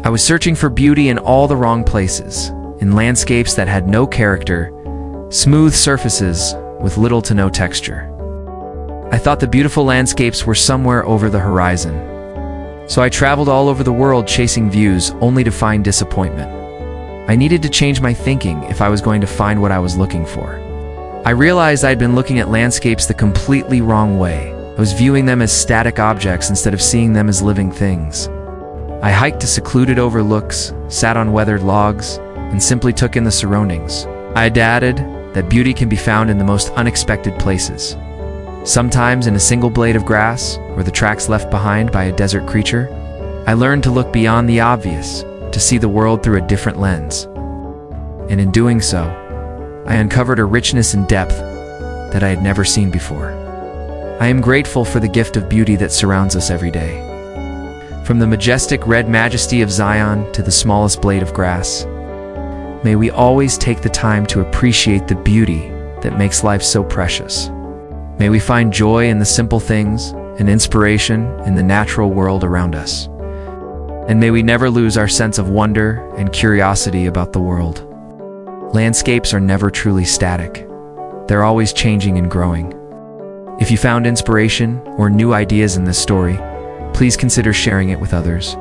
I was searching for beauty in all the wrong places, in landscapes that had no character, smooth surfaces with little to no texture. I thought the beautiful landscapes were somewhere over the horizon. So I traveled all over the world chasing views only to find disappointment. I needed to change my thinking if I was going to find what I was looking for. I realized I'd been looking at landscapes the completely wrong way. I was viewing them as static objects instead of seeing them as living things. I hiked to secluded overlooks, sat on weathered logs, and simply took in the surroundings. I had added that beauty can be found in the most unexpected places. Sometimes in a single blade of grass, or the tracks left behind by a desert creature. I learned to look beyond the obvious, to see the world through a different lens. And in doing so, I uncovered a richness and depth that I had never seen before. I am grateful for the gift of beauty that surrounds us every day. From the majestic red majesty of Zion to the smallest blade of grass, may we always take the time to appreciate the beauty that makes life so precious. May we find joy in the simple things and inspiration in the natural world around us. And may we never lose our sense of wonder and curiosity about the world. Landscapes are never truly static. They're always changing and growing. If you found inspiration or new ideas in this story, please consider sharing it with others.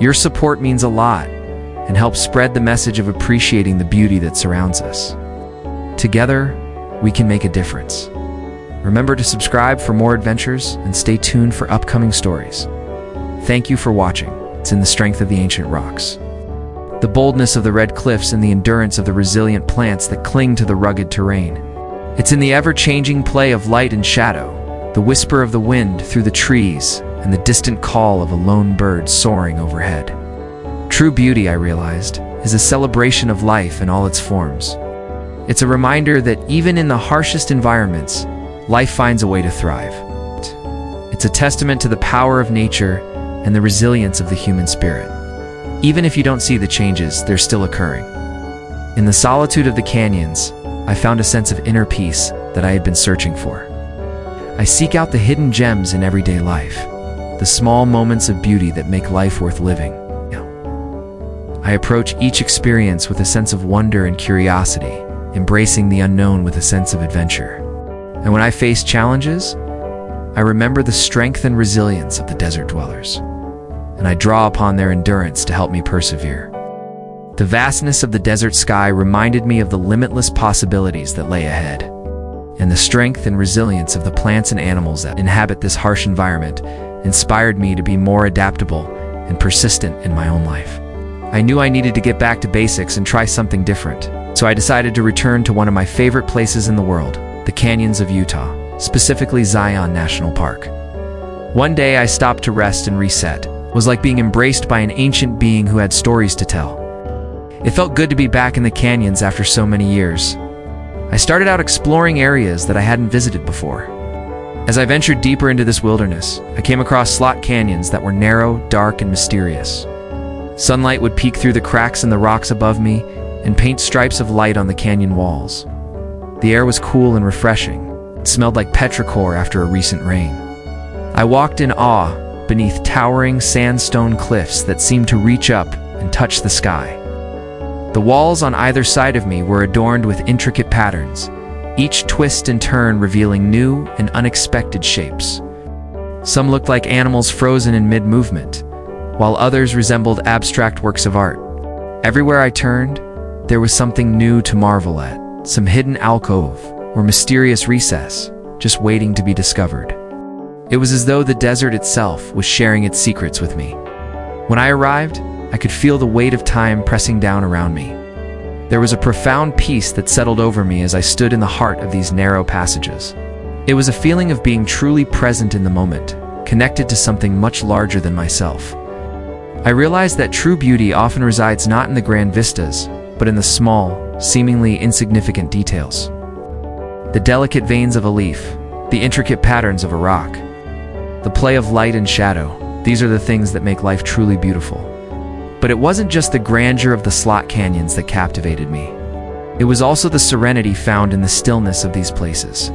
Your support means a lot and helps spread the message of appreciating the beauty that surrounds us. Together, we can make a difference. Remember to subscribe for more adventures and stay tuned for upcoming stories. Thank you for watching. It's in the strength of the ancient rocks, the boldness of the red cliffs, and the endurance of the resilient plants that cling to the rugged terrain. It's in the ever-changing play of light and shadow, the whisper of the wind through the trees, and the distant call of a lone bird soaring overhead. True beauty, I realized, is a celebration of life in all its forms. It's a reminder that even in the harshest environments, life finds a way to thrive. It's a testament to the power of nature and the resilience of the human spirit. Even if you don't see the changes, they're still occurring. In the solitude of the canyons, I found a sense of inner peace that I had been searching for. I seek out the hidden gems in everyday life, the small moments of beauty that make life worth living. I approach each experience with a sense of wonder and curiosity, embracing the unknown with a sense of adventure. And when I face challenges, I remember the strength and resilience of the desert dwellers, and I draw upon their endurance to help me persevere. The vastness of the desert sky reminded me of the limitless possibilities that lay ahead, and the strength and resilience of the plants and animals that inhabit this harsh environment inspired me to be more adaptable and persistent in my own life. I knew I needed to get back to basics and try something different, so I decided to return to one of my favorite places in the world, the canyons of Utah, specifically Zion National Park. One day I stopped to rest and reset. It was like being embraced by an ancient being who had stories to tell. It felt good to be back in the canyons after so many years. I started out exploring areas that I hadn't visited before. As I ventured deeper into this wilderness, I came across slot canyons that were narrow, dark, and mysterious. Sunlight would peek through the cracks in the rocks above me and paint stripes of light on the canyon walls. The air was cool and refreshing. It smelled like petrichor after a recent rain. I walked in awe beneath towering sandstone cliffs that seemed to reach up and touch the sky. The walls on either side of me were adorned with intricate patterns, each twist and turn revealing new and unexpected shapes. Some looked like animals frozen in mid-movement, while others resembled abstract works of art. Everywhere I turned, there was something new to marvel at, some hidden alcove or mysterious recess, just waiting to be discovered. It was as though the desert itself was sharing its secrets with me. When I arrived, I could feel the weight of time pressing down around me. There was a profound peace that settled over me as I stood in the heart of these narrow passages. It was a feeling of being truly present in the moment, connected to something much larger than myself. I realized that true beauty often resides not in the grand vistas, but in the small, seemingly insignificant details. The delicate veins of a leaf, the intricate patterns of a rock, the play of light and shadow, these are the things that make life truly beautiful. But it wasn't just the grandeur of the slot canyons that captivated me. It was also the serenity found in the stillness of these places.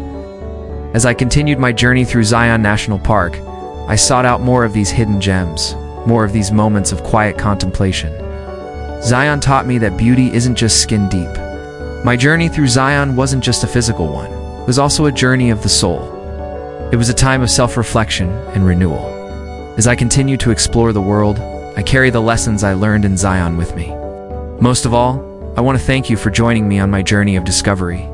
As I continued my journey through Zion National Park, I sought out more of these hidden gems. more of these moments of quiet contemplation. Zion taught me that beauty isn't just skin deep. My journey through Zion wasn't just a physical one. It was also a journey of the soul. It was a time of self-reflection and renewal. As I continue to explore the world, I carry the lessons I learned in Zion with me. Most of all, I want to thank you for joining me on my journey of discovery.